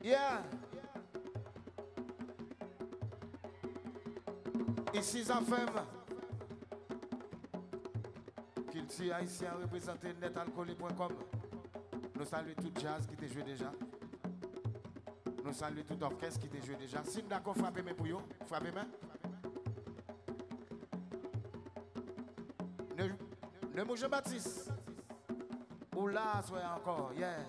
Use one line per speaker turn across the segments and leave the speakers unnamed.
Yeah. Ici, ça femme. Culture haïtien représenté netalcoolique.com. Nous saluons tout jazz qui t'a joué déjà. Nous saluons tout orchestre qui t'a joué déjà. Si nous d'accord, frappez mes pour vous. Frappez main. Ne bougez Baptiste. Ou là, soyez encore. Yeah.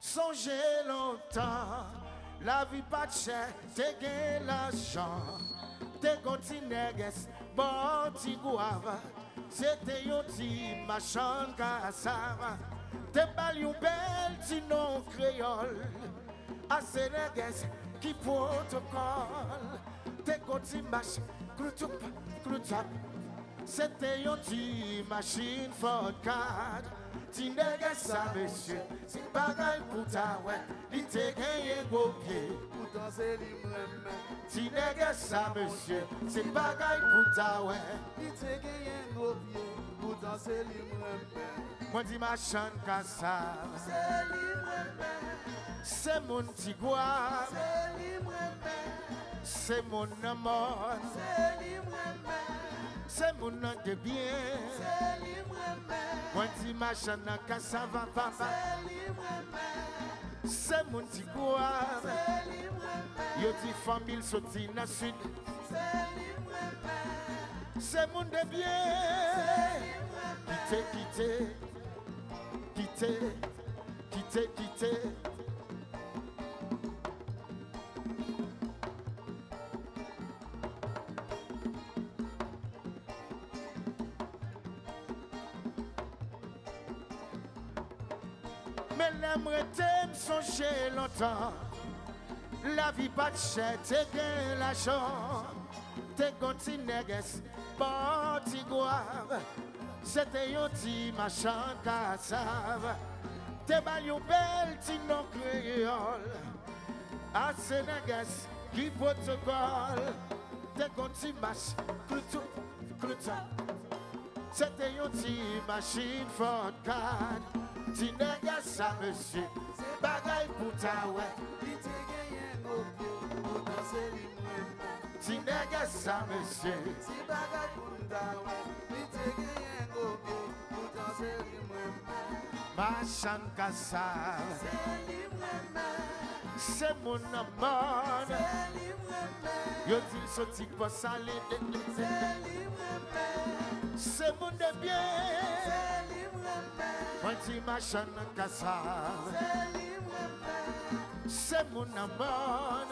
Songez longtemps, la vie pas de cher, t'es gain l'argent, t'es continué, bon ti guava, c'était yon ti machan cassava, t'es bal yon bel ti non créole, à Sénégal qui protocole, t'es continué mach, croutup, c'était yon ti machine Ford card. Ti nègre ça monsieur, si bagaille pour ta ouais, li te gagné gros pied, pourtant c'est li m'aime. Ti nègre ça monsieur, si bagaille pour ta ouais, li te gagné gros pied, pourtant c'est li m'aime. Moi dis ma chan kassa, c'est li m'aime. C'est mon tigua, c'est li m'aime. C'est mon amour, c'est li m'aime. C'est mon nom de bien, c'est li m'aime. Moi dis ma chan kassa va papa, c'est li m'aime. C'est mon tigua, c'est li m'aime. Yo di famille sorti na sud, c'est li m'aime. C'est mon de bien, quitter. Mais l'aimerait t'aimer songer longtemps. La vie pas de cher, t'es gain l'argent. T'es gonti néges, bon ti guave. C'était yon ti machan cassave. T'es bal yon bel ti non créole. À Sénégal, qui protocole. T'es gonti mach, cloutou. C'était yon ti machine Ford card. Ti nègre ça monsieur, c'est bagaille pour ta ouais. Li te gagné au pied, pourtant c'est li m'aime. Ti nègre ça monsieur, c'est bagaille pour ta ouais. Li te gagné au pied, pourtant c'est li m'aime. Machan kassa, c'est li m'aime. C'est mon amour, c'est li m'aime. Yo dit sorti pour saler, c'est li m'aime. C'est mon de bien, c'est li m'aime. Moi ti machan kassa, c'est mon amour.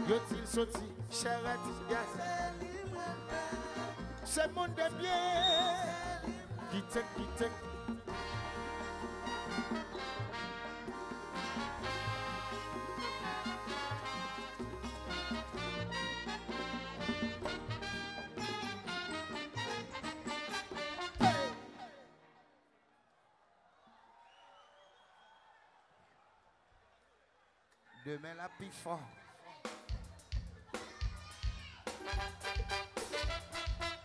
Yo til sorti charrette yes. C'est mon de bien. Quitte. Demain la plus fort.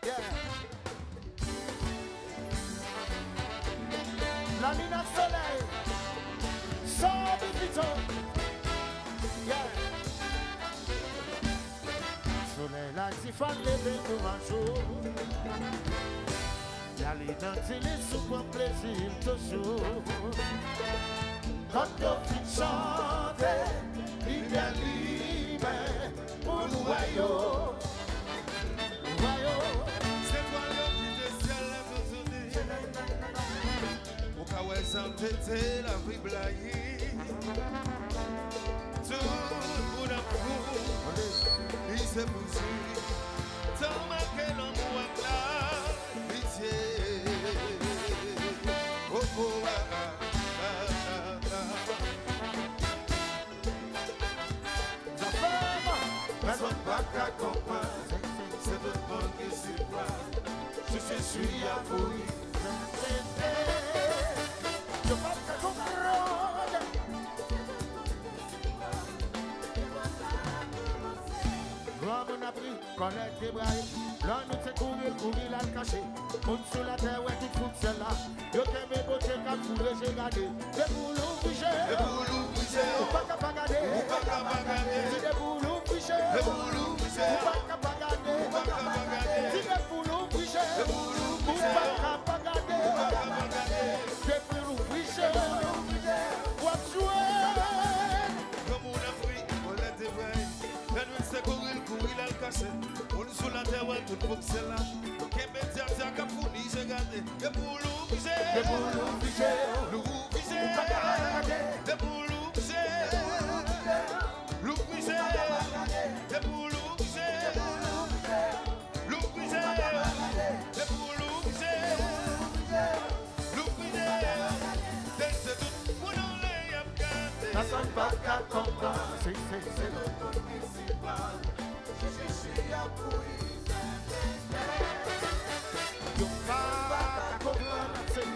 Yeah. La lune à soleil. Sors du piton. Yeah. Soleil là, si faut lever pour un jour. Y'a les dents, les sous pour plaisir toujours. Quand on fit chanter, il y a libre pour nous voyons.
C'est toi l'homme du ciel, la maisonnée. Au cas où elle s'entêtait, la vie blaguée. Tout le monde a fou, il s'est poussé. Tant marqué l'amour avec la pitié. Oh, oh,
La femme
qu'à comprendre, c'est notre monde qui s'y croit. Je suis à vous.
Je pas qu'à comprendre. Grand on a pris, connaître des bras. Là nous t'es courir là le cacher. On sur la terre, ouais, tout fout celle-là. Yo t'aime mes beautés, qu'à fourrer, j'ai gardé. Des boulons bouger.
Des boulons bouger.
Ou pas qu'à pas garder.
Ou pas qu'à pas garder.
Si des boulons bouger.
Des boulons bouger.
Ou pas qu'à pas garder.
Ou pas qu'à pas garder.
Si des boulons bouger.
Des boulons
Ou
bouger.
pas qu'à pas garder.
Ou pas qu'à pas garder.
Des boulons bouger. What you want?
Comme on a pris, on l'a dévoilé. La nuit c'est courir là le cacher. On est sur la terre, ouais, tout le monde c'est là. Donc il met tiens, qu'à fournir, j'ai gardé. Des boulons bouger.
Des boulons bouger.
Loup bouger.
Ou pas qu'à pas garder.
Des boulons bouger. Loup bouger. Des boulons bouger. Loup bouger. Des boulons bouger. Loup bouger. C'est tout pour nous les abgater.
Ça sonne pas qu'à comprendre. C'est le Yo pas qu'à comprendre. C'est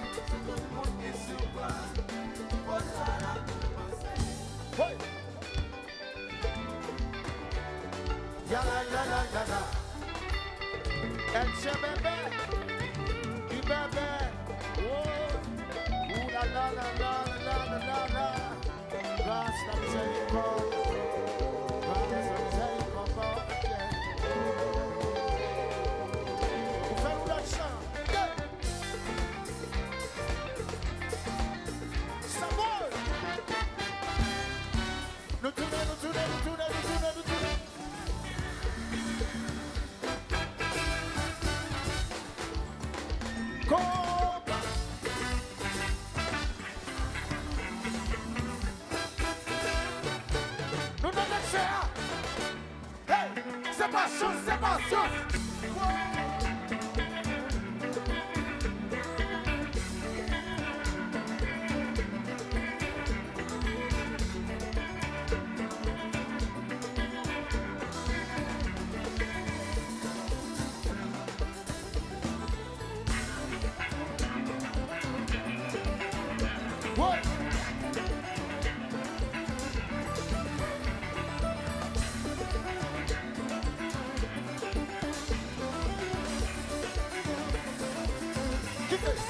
ouais. Ya la. El che bébé. Du bébé. Oh. Ouh la. Grâce la miséricorde. Grâce la miséricorde. Vous faites nous le chant. Ça va. Nous tournons. Combat. Nous donnons ça. Hey, c'est pas chose. What? Get this.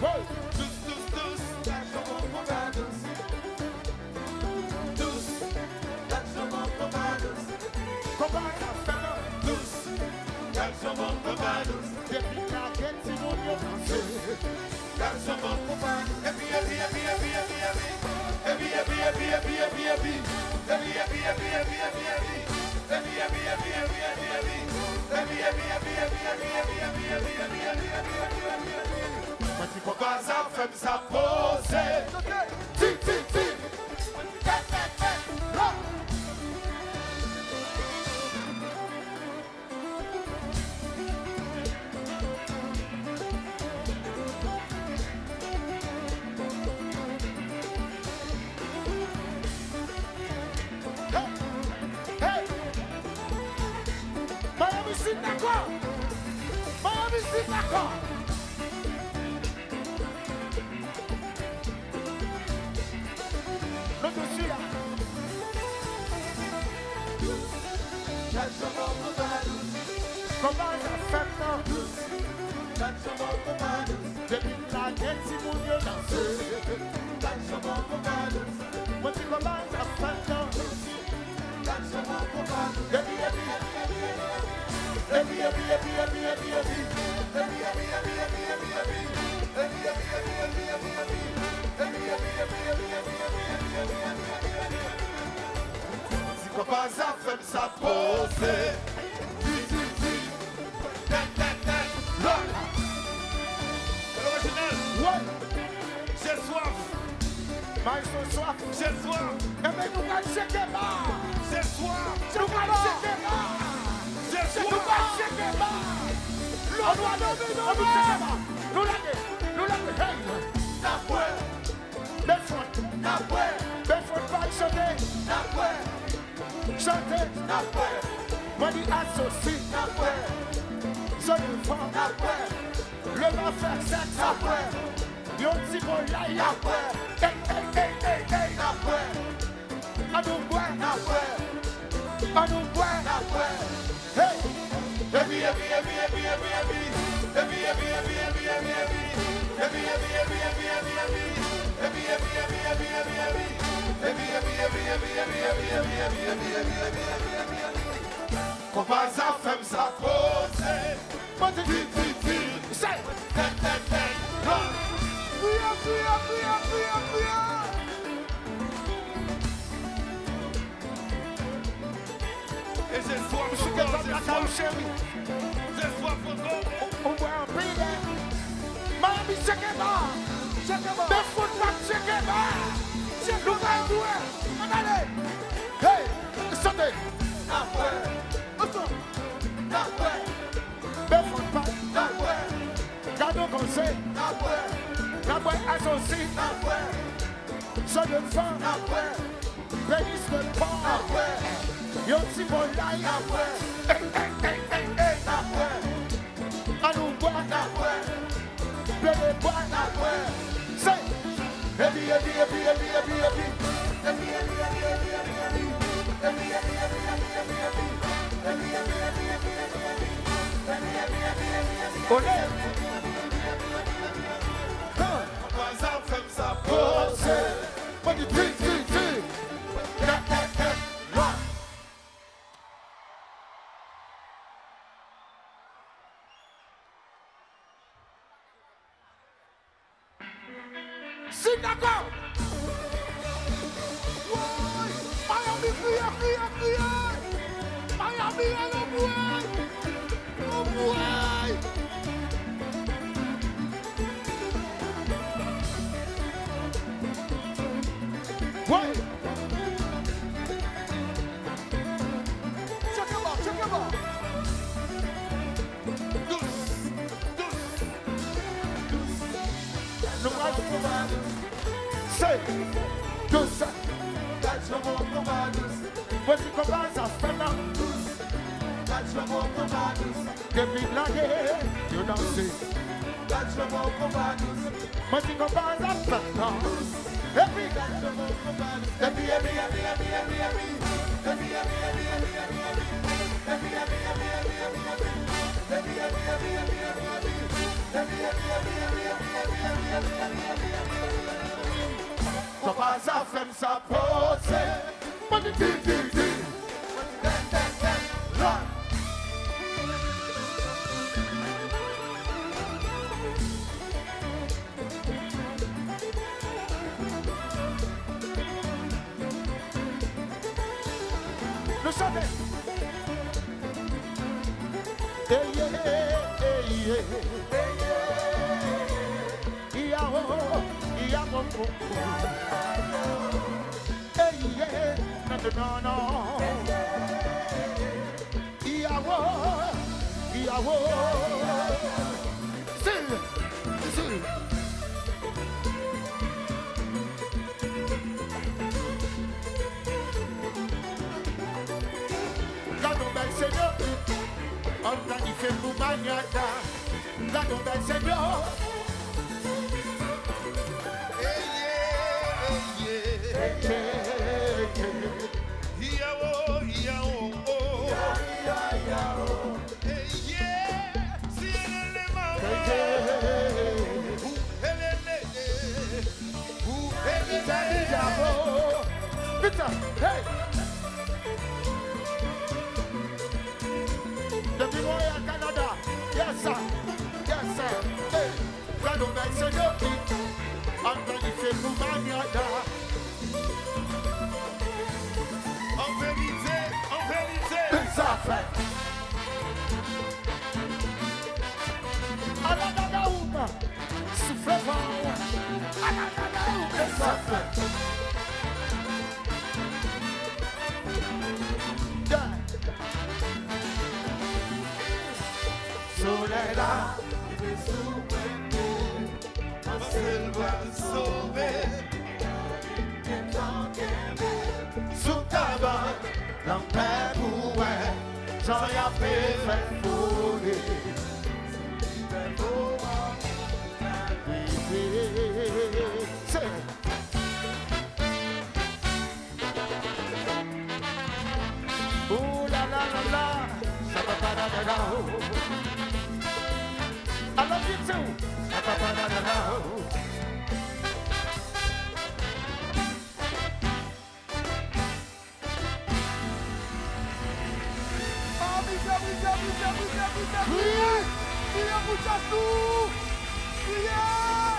Whoa. Mas ficou vazar, foi me sapose. Tim. Hey. Miami City d'accord. Je suis là. Comment ça fait non? Depuis la guerre, si vous voulez danser. Moi, tu commences à faire non? Si papa ça fait ça poser.
L'original.
Ouais.
J'ai soif.
Mais ils sont soif.
J'ai soif.
nous allons checker bas.
Ce soir,
Nous allons checker bas.
ce
Nous
soir,
allons checker bas. On doit nommer, nous checker bas. Nous l'avons, hey. Belfort, Belfort, pas chanter. Chanter, moi dit associé. Son femme, le va faire sexe. Yon petit bon là, hey, à nous boire, à nous boire, hey.
qu'on passe à faire ça poser.
Moi je dis, c'est,
Et ce soir,
je suis capable de la chérie.
ce soir,
On voit un pays là. Miami, checkez bas. Des foot pas checkez bas. Nous allons jouer. Allez. Hey, sortez. Des foot pas. Gardons conseil. La boîte associée. Son de femme. Pénis de porc. Yon si bon laï. À nous boire. Bébé boire. C'est. Olé.
passe à faire ça
Posez. Moi du tri. Synagogue. Miami, Miami, ouais. Check him out. Le bras c'est douce. Voici comment ça fait là. Depuis l'année, tu danses. Voici comment ça fait là. Et puis, papa ça fait ça pose. Moi je dis. Le chanter. No. Still. Gado bel Seigneur, organifé pour Magnata. Gado bel Seigneur. Victor, hey! Depuis Montréal, Canada. Yes, sir. Hey! Gado bel Seigneur, organifé pour Magnata.
En vérité,
Ça fait. Ananadaouma, souffle vent. Ananadaouma, ça fait. là.
Parce qu'elle va sauver.
Sous ta bande, l'empêche pour j'en y a fait fouler. Oh la la la la, ça va pas la la la. I love you too. Ça va pas la la la.
Criez! Criez pour Chassou! Criez!